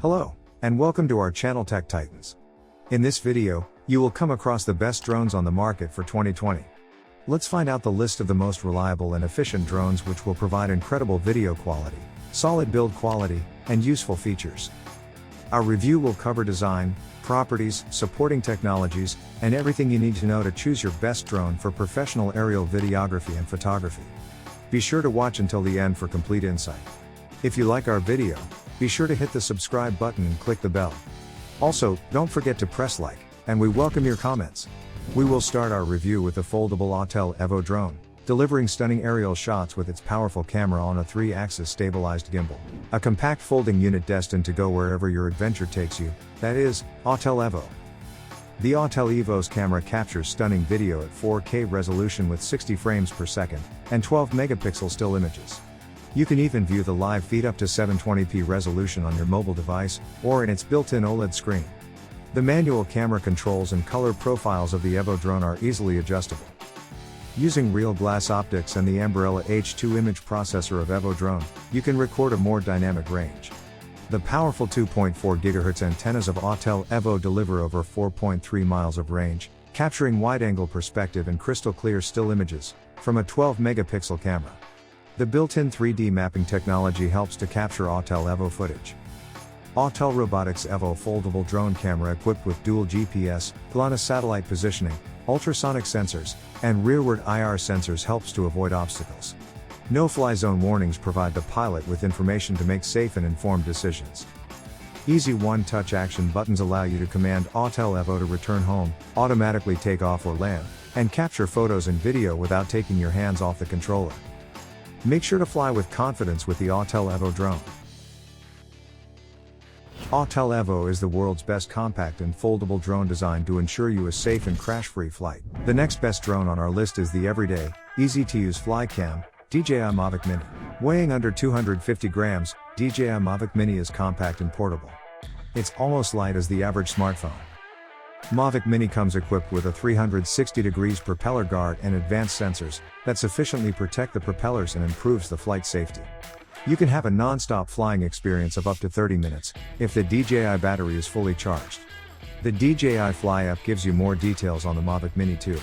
Hello, and welcome to our channel Tech Titans. In this video, you will come across the best drones on the market for 2020. Let's find out the list of the most reliable and efficient drones which will provide incredible video quality, solid build quality, and useful features. Our review will cover design, properties, supporting technologies, and everything you need to know to choose your best drone for professional aerial videography and photography. Be sure to watch until the end for complete insight. If you like our video, be sure to hit the subscribe button and click the bell. Also, don't forget to press like, and we welcome your comments. We will start our review with the foldable Autel Evo drone, delivering stunning aerial shots with its powerful camera on a 3-axis stabilized gimbal. A compact folding unit destined to go wherever your adventure takes you, that is, Autel Evo. The Autel Evo's camera captures stunning video at 4K resolution with 60 frames per second, and 12 megapixel still images. You can even view the live feed up to 720p resolution on your mobile device, or in its built-in OLED screen. The manual camera controls and color profiles of the Evo drone are easily adjustable. Using real glass optics and the Ambarella H2 image processor of Evo drone, you can record a more dynamic range. The powerful 2.4 GHz antennas of Autel Evo deliver over 4.3 miles of range, capturing wide-angle perspective and crystal clear still images from a 12 megapixel camera. The built-in 3D mapping technology helps to capture Autel Evo footage. Autel Robotics Evo foldable drone camera equipped with dual GPS, GLONASS satellite positioning, ultrasonic sensors, and rearward IR sensors helps to avoid obstacles. No-fly zone warnings provide the pilot with information to make safe and informed decisions. Easy one-touch action buttons allow you to command Autel Evo to return home, automatically take off or land, and capture photos and video without taking your hands off the controller. Make sure to fly with confidence with the Autel Evo drone. Autel Evo is the world's best compact and foldable drone designed to ensure you a safe and crash-free flight. The next best drone on our list is the everyday, easy-to-use Flycam, DJI Mavic Mini. Weighing under 250 grams, DJI Mavic Mini is compact and portable. It's almost light as the average smartphone. Mavic Mini comes equipped with a 360 degrees propeller guard and advanced sensors that sufficiently protect the propellers and improves the flight safety. You can have a non-stop flying experience of up to 30 minutes if the DJI battery is fully charged. The DJI Fly app gives you more details on the Mavic Mini too.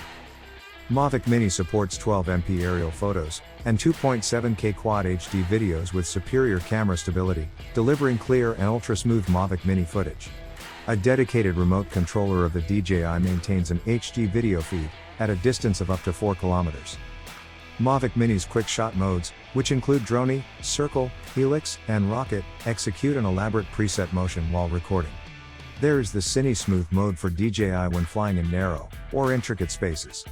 Mavic Mini supports 12MP aerial photos and 2.7K Quad HD videos with superior camera stability, delivering clear and ultra-smooth Mavic Mini footage. A dedicated remote controller of the DJI maintains an HD video feed at a distance of up to 4 kilometers. Mavic Mini's QuickShot modes, which include drone, circle, helix, and rocket, execute an elaborate preset motion while recording. There is the Cine Smooth Mode for DJI when flying in narrow or intricate spaces.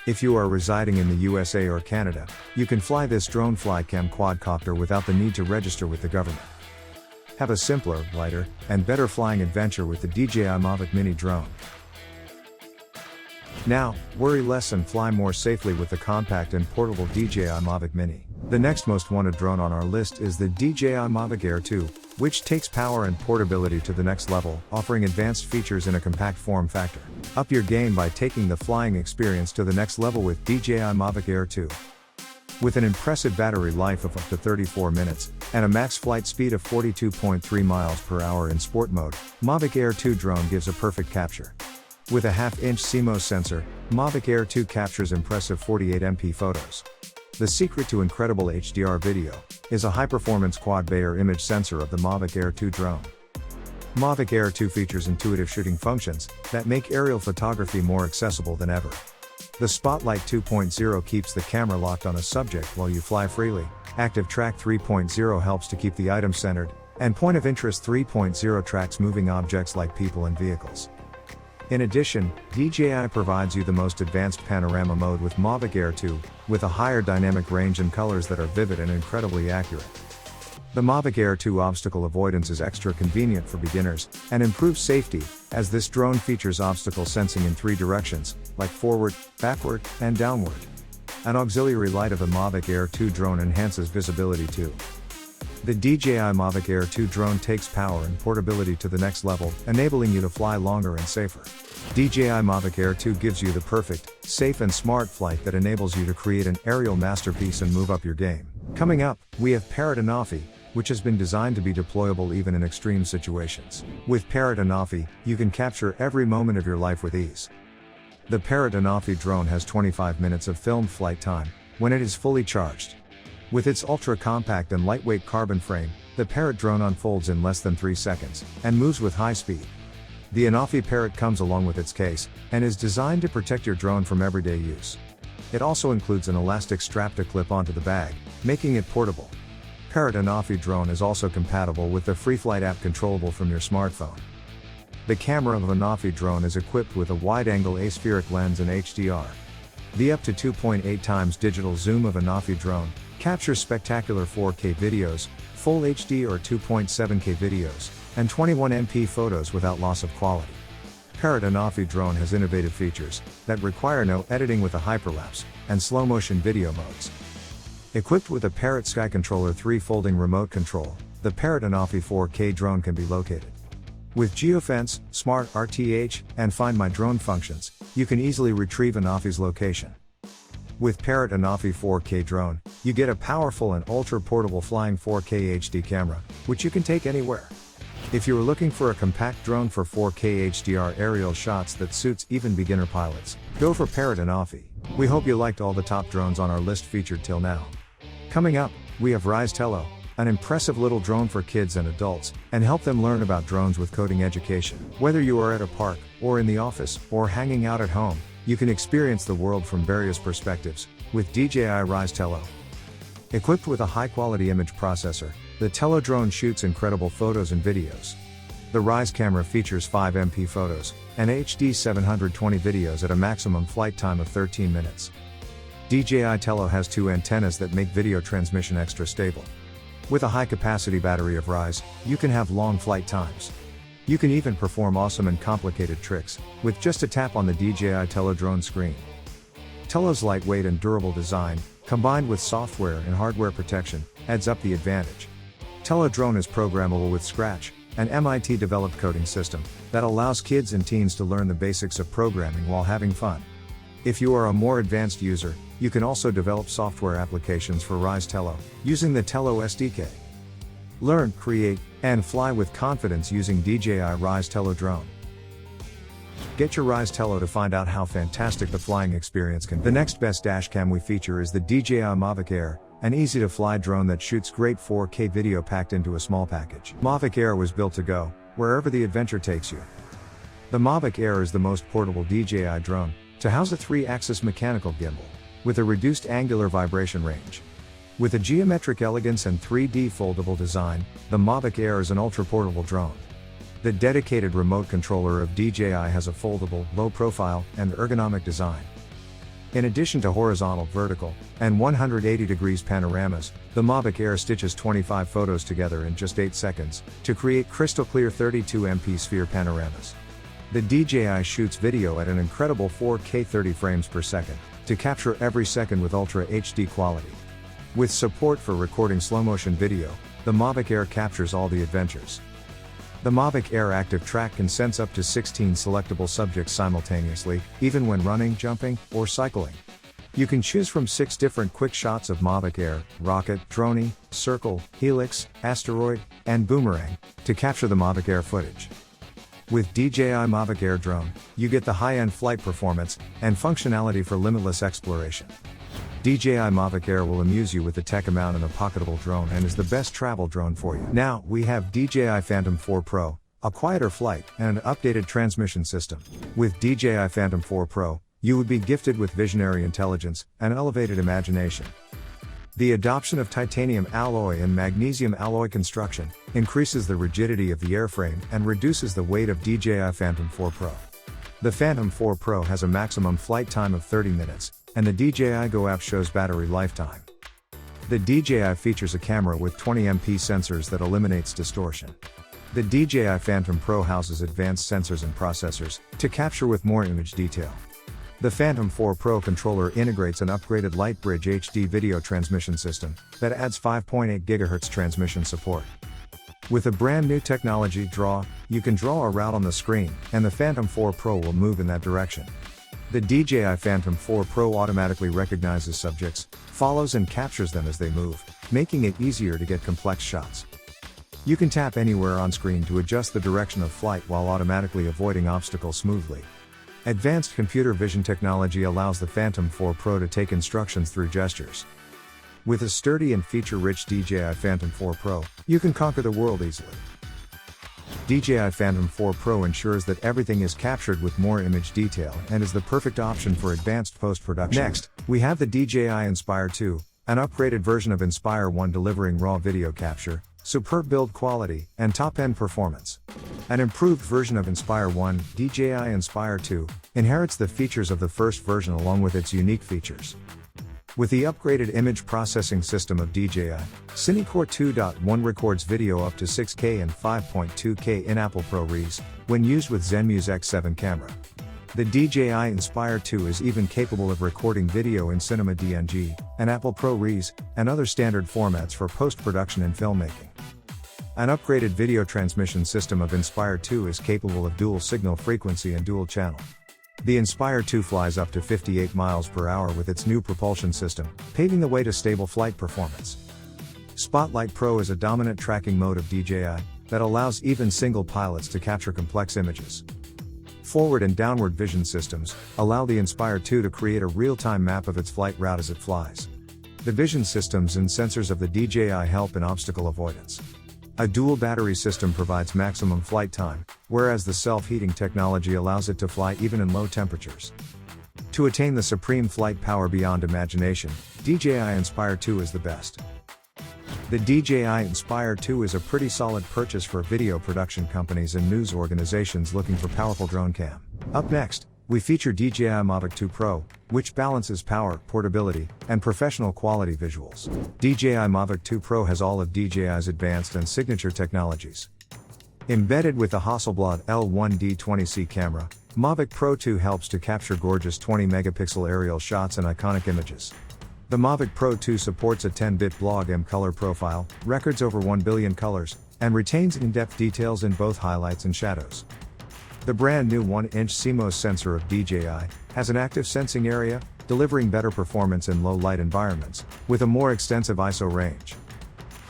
If you are residing in the USA or Canada, you can fly this drone Flycam quadcopter without the need to register with the government. Have a simpler, lighter, and better flying adventure with the DJI Mavic Mini drone. Now, worry less and fly more safely with the compact and portable DJI Mavic Mini. The next most wanted drone on our list is the DJI Mavic Air 2, which takes power and portability to the next level, offering advanced features in a compact form factor. Up your game by taking the flying experience to the next level with DJI Mavic Air 2. With an impressive battery life of up to 34 minutes, and a max flight speed of 42.3 miles per hour in sport mode, Mavic Air 2 drone gives a perfect capture. With a half-inch CMOS sensor, Mavic Air 2 captures impressive 48MP photos. The secret to incredible HDR video is a high-performance quad-Bayer image sensor of the Mavic Air 2 drone. Mavic Air 2 features intuitive shooting functions that make aerial photography more accessible than ever. The Spotlight 2.0 keeps the camera locked on a subject while you fly freely, Active Track 3.0 helps to keep the item centered, and Point of Interest 3.0 tracks moving objects like people and vehicles. In addition, DJI provides you the most advanced panorama mode with Mavic Air 2, with a higher dynamic range and colors that are vivid and incredibly accurate. The Mavic Air 2 obstacle avoidance is extra convenient for beginners, and improves safety, as this drone features obstacle sensing in 3 directions, like forward, backward, and downward. An auxiliary light of the Mavic Air 2 drone enhances visibility too. The DJI Mavic Air 2 drone takes power and portability to the next level, enabling you to fly longer and safer. DJI Mavic Air 2 gives you the perfect, safe and smart flight that enables you to create an aerial masterpiece and move up your game. Coming up, we have Parrot and Autel which has been designed to be deployable even in extreme situations. With Parrot Anafi, you can capture every moment of your life with ease. The Parrot Anafi drone has 25 minutes of filmed flight time when it is fully charged. With its ultra-compact and lightweight carbon frame, the Parrot drone unfolds in less than 3 seconds and moves with high speed. The Anafi Parrot comes along with its case and is designed to protect your drone from everyday use. It also includes an elastic strap to clip onto the bag, making it portable. Parrot Anafi drone is also compatible with the FreeFlight app controllable from your smartphone. The camera of Anafi drone is equipped with a wide-angle aspheric lens and HDR. The up to 2.8 times digital zoom of Anafi drone captures spectacular 4K videos, full HD or 2.7K videos, and 21MP photos without loss of quality. Parrot Anafi drone has innovative features that require no editing with a hyperlapse and slow motion video modes. Equipped with a Parrot Sky Controller 3 folding remote control, the Parrot Anafi 4K drone can be located. With Geofence, Smart RTH, and Find My Drone functions, you can easily retrieve Anafi's location. With Parrot Anafi 4K drone, you get a powerful and ultra-portable flying 4K HD camera, which you can take anywhere. If you are looking for a compact drone for 4K HDR aerial shots that suits even beginner pilots, go for Parrot Anafi. We hope you liked all the top drones on our list featured till now. Coming up, we have Rise Tello, an impressive little drone for kids and adults, and help them learn about drones with coding education. Whether you are at a park, or in the office, or hanging out at home, you can experience the world from various perspectives with DJI Rise Tello. Equipped with a high-quality image processor, the Tello drone shoots incredible photos and videos. The Rise camera features 5MP photos and HD 720 videos at a maximum flight time of 13 minutes. DJI Tello has 2 antennas that make video transmission extra stable. With a high-capacity battery of Rise, you can have long flight times. You can even perform awesome and complicated tricks with just a tap on the DJI Teledrone screen. Tello's lightweight and durable design, combined with software and hardware protection, adds up the advantage. Teledrone is programmable with Scratch, an MIT-developed coding system that allows kids and teens to learn the basics of programming while having fun. If you are a more advanced user, you can also develop software applications for Rise Tello using the Tello SDK. Learn, create, and fly with confidence using DJI Rise Tello drone. Get your Rise Tello to find out how fantastic the flying experience can be. The next best dashcam we feature is the DJI Mavic Air, an easy-to-fly drone that shoots great 4K video packed into a small package. Mavic Air was built to go wherever the adventure takes you. The Mavic Air is the most portable DJI drone to house a 3-axis mechanical gimbal with a reduced angular vibration range. With a geometric elegance and 3D foldable design, the Mavic Air is an ultra-portable drone. The dedicated remote controller of DJI has a foldable, low-profile, and ergonomic design. In addition to horizontal, vertical, and 180 degrees panoramas, the Mavic Air stitches 25 photos together in just 8 seconds to create crystal-clear 32MP sphere panoramas. The DJI shoots video at an incredible 4K 30 frames per second to capture every second with Ultra HD quality. With support for recording slow-motion video, the Mavic Air captures all the adventures. The Mavic Air Active Track can sense up to 16 selectable subjects simultaneously, even when running, jumping, or cycling. You can choose from 6 different quick shots of Mavic Air, rocket, drone, circle, helix, asteroid, and boomerang to capture the Mavic Air footage. With DJI Mavic Air drone, you get the high-end flight performance and functionality for limitless exploration. DJI Mavic Air will amuse you with the tech amount in a pocketable drone and is the best travel drone for you. Now, we have DJI Phantom 4 Pro, a quieter flight and an updated transmission system. With DJI Phantom 4 Pro, you would be gifted with visionary intelligence and elevated imagination. The adoption of titanium alloy and magnesium alloy construction increases the rigidity of the airframe and reduces the weight of DJI Phantom 4 Pro. The Phantom 4 Pro has a maximum flight time of 30 minutes, and the DJI Go app shows battery lifetime. The DJI features a camera with 20MP sensors that eliminates distortion. The DJI Phantom Pro houses advanced sensors and processors to capture with more image detail. The Phantom 4 Pro controller integrates an upgraded Lightbridge HD video transmission system that adds 5.8 GHz transmission support. With a brand new technology, Draw, you can draw a route on the screen, and the Phantom 4 Pro will move in that direction. The DJI Phantom 4 Pro automatically recognizes subjects, follows and captures them as they move, making it easier to get complex shots. You can tap anywhere on screen to adjust the direction of flight while automatically avoiding obstacles smoothly. Advanced computer vision technology allows the Phantom 4 Pro to take instructions through gestures. With a sturdy and feature-rich DJI Phantom 4 Pro, you can conquer the world easily. DJI Phantom 4 Pro ensures that everything is captured with more image detail and is the perfect option for advanced post-production. Next, we have the DJI Inspire 2, an upgraded version of Inspire 1 delivering raw video capture, superb build quality, and top-end performance. An improved version of Inspire 1, DJI Inspire 2, inherits the features of the first version along with its unique features. With the upgraded image processing system of DJI, Cine 2.1 records video up to 6K and 5.2K in Apple ProRes, when used with Zenmuse X7 camera. The DJI Inspire 2 is even capable of recording video in Cinema DNG, and Apple ProRes, and other standard formats for post-production and filmmaking. An upgraded video transmission system of Inspire 2 is capable of dual signal frequency and dual channel. The Inspire 2 flies up to 58 miles per hour with its new propulsion system, paving the way to stable flight performance. Spotlight Pro is a dominant tracking mode of DJI that allows even single pilots to capture complex images. Forward and downward vision systems allow the Inspire 2 to create a real-time map of its flight route as it flies. The vision systems and sensors of the DJI help in obstacle avoidance. A dual battery system provides maximum flight time, whereas the self-heating technology allows it to fly even in low temperatures. To attain the supreme flight power beyond imagination, DJI Inspire 2 is the best. The DJI Inspire 2 is a pretty solid purchase for video production companies and news organizations looking for powerful drone cam. Up next, we feature DJI Mavic 2 Pro, which balances power, portability, and professional quality visuals. DJI Mavic 2 Pro has all of DJI's advanced and signature technologies. Embedded with the Hasselblad L1D20C camera, Mavic Pro 2 helps to capture gorgeous 20-megapixel aerial shots and iconic images. The Mavic Pro 2 supports a 10-bit blog M color profile, records over 1 billion colors, and retains in-depth details in both highlights and shadows. The brand new 1-inch CMOS sensor of DJI has an active sensing area, delivering better performance in low-light environments, with a more extensive ISO range.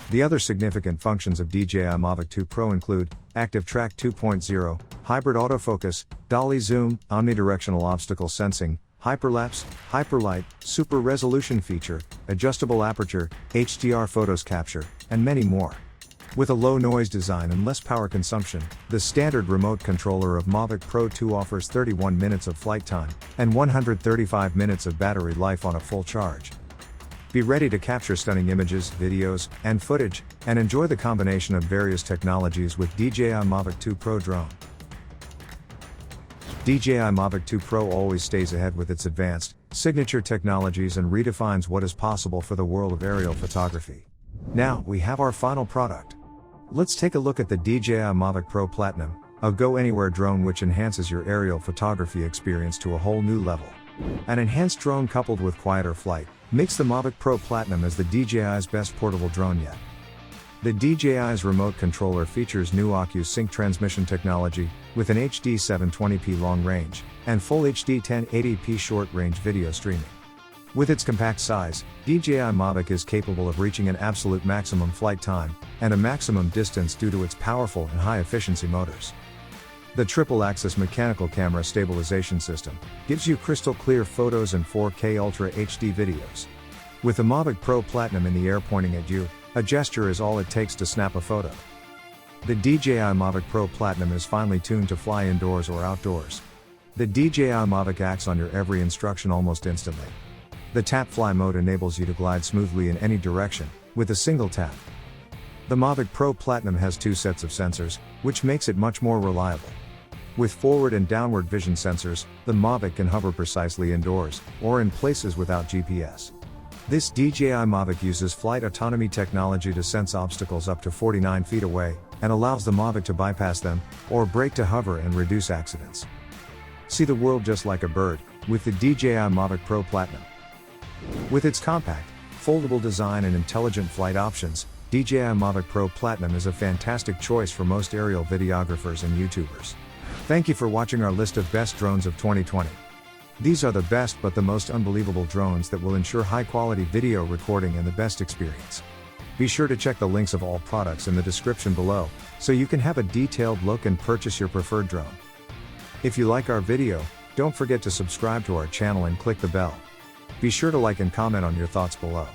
The other significant functions of DJI Mavic 2 Pro include Active Track 2.0, Hybrid Autofocus, Dolly Zoom, Omnidirectional Obstacle Sensing, Hyperlapse, Hyperlight, Super Resolution Feature, Adjustable Aperture, HDR Photos Capture, and many more. With a low noise design and less power consumption, the standard remote controller of Mavic Pro 2 offers 31 minutes of flight time, and 135 minutes of battery life on a full charge. Be ready to capture stunning images, videos, and footage, and enjoy the combination of various technologies with DJI Mavic 2 Pro drone. DJI Mavic 2 Pro always stays ahead with its advanced, signature technologies and redefines what is possible for the world of aerial photography. Now, we have our final product. Let's take a look at the DJI Mavic Pro Platinum, a go-anywhere drone which enhances your aerial photography experience to a whole new level. An enhanced drone coupled with quieter flight makes the Mavic Pro Platinum as the DJI's best portable drone yet. The DJI's remote controller features new OcuSync transmission technology, with an HD 720p long range, and full HD 1080p short range video streaming. With its compact size, DJI Mavic is capable of reaching an absolute maximum flight time, and a maximum distance due to its powerful and high-efficiency motors. The triple-axis mechanical camera stabilization system gives you crystal-clear photos and 4K Ultra HD videos. With the Mavic Pro Platinum in the air pointing at you, a gesture is all it takes to snap a photo. The DJI Mavic Pro Platinum is finely tuned to fly indoors or outdoors. The DJI Mavic acts on your every instruction almost instantly. The Tap Fly mode enables you to glide smoothly in any direction, with a single tap. The Mavic Pro Platinum has two sets of sensors, which makes it much more reliable. With forward and downward vision sensors, the Mavic can hover precisely indoors, or in places without GPS. This DJI Mavic uses flight autonomy technology to sense obstacles up to 49 feet away, and allows the Mavic to bypass them, or brake to hover and reduce accidents. See the world just like a bird, with the DJI Mavic Pro Platinum. With its compact, foldable design and intelligent flight options, DJI Mavic Pro Platinum is a fantastic choice for most aerial videographers and YouTubers. Thank you for watching our list of best drones of 2020. These are the best but the most unbelievable drones that will ensure high quality video recording and the best experience. Be sure to check the links of all products in the description below, so you can have a detailed look and purchase your preferred drone. If you like our video, don't forget to subscribe to our channel and click the bell. Be sure to like and comment on your thoughts below.